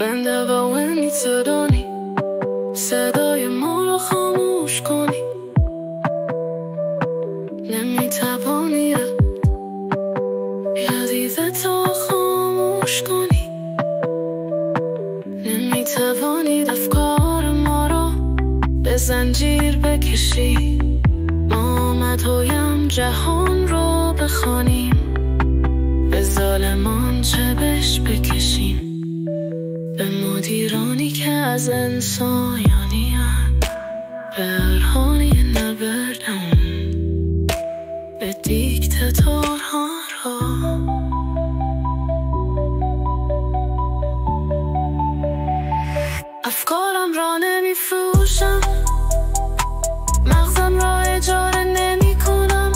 بنده با ونی صدانی صدای ما رو خاموش کنی. نمیتوانی یادیدتو خاموش کنی. نمیتوانی افکار ما رو به زنجیر بکشی. ما مدهویم جهان رو بخوانیم، به ظالمان چبش بکشیم، به مدیرانی که از انسانیانی به ارهانی نبردن، به دیکتاتورها را. افکارم را نمیفروشم، مغزم را اجاره نمی کنم.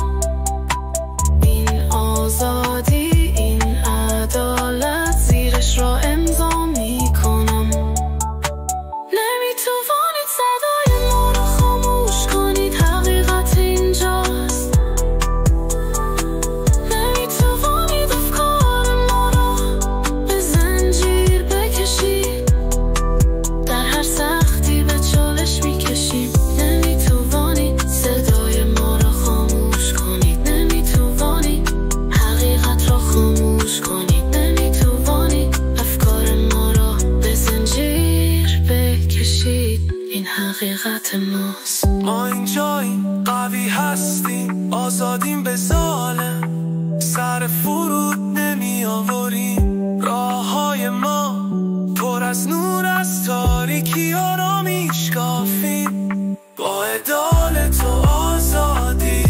این آزادی، این عدالت، زیرش را امضا می کنم. نمیتوانید صدای ما را خاموش کنید، حقیقت اینجاست. نمیتوانید افکار ما را به زنجیر بکشید، در هر سختی به چالش میکشیم. نمیتوانید صدای ما را خاموش کنید، نمیتوانید حقیقت را خاموش کنید، نمیتوانید افکار ما را به زنجیر بکشید. این حقیقت ماست. ما اینجاییم، قوی هستیم، آزادیم به ظالم، سر فرود نمی آوریم. راه های ما پر از نور، از تاریکی ها را میشکافیم. با عدالت و آزادی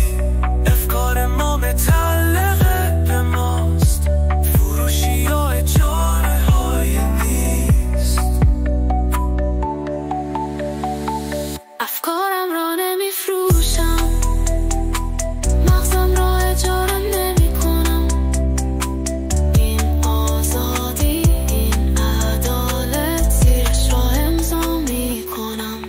افکار ما متعلق به ماست. فروشی ها اجاره های نیست. افکارم را نمیفروشم، مغزم را اجاره نمی کنم. این آزادی، این عدالت، زیرش را امضا می کنم.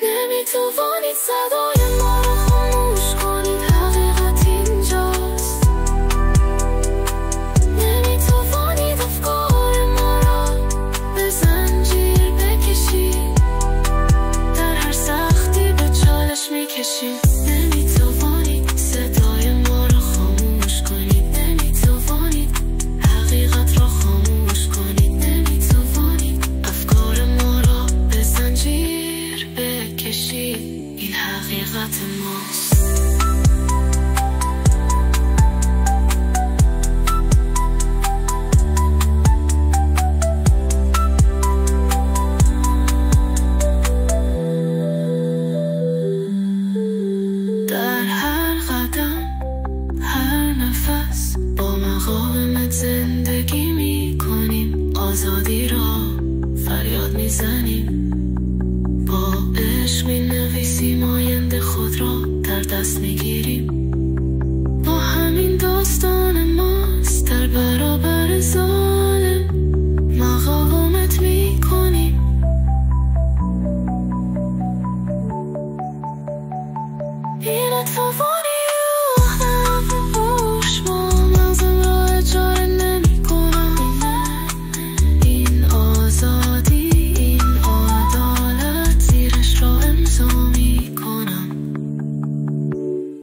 نمیتوانید صدای ما را خاموش کنید، حقیقت اینجاست. نمیتوانید افکار ما را به زنجیر بکشید، در هر سختی به چالش میکشید. نمیتوانید صدای ما را خاموش کنید، نمیتوانید حقیقت را خاموش کنید، نمیتوانید افکار ما را به زنجیر بکشید. این حقیقت ماست. در هر قدم، هر نفس، با مقاومت زندگی می کنیم. آزادی را فریاد می زنیم، با عشق می نویسیم، آینده خود را در دست می گیریم. با همین داستان ماست در برابر ظالم.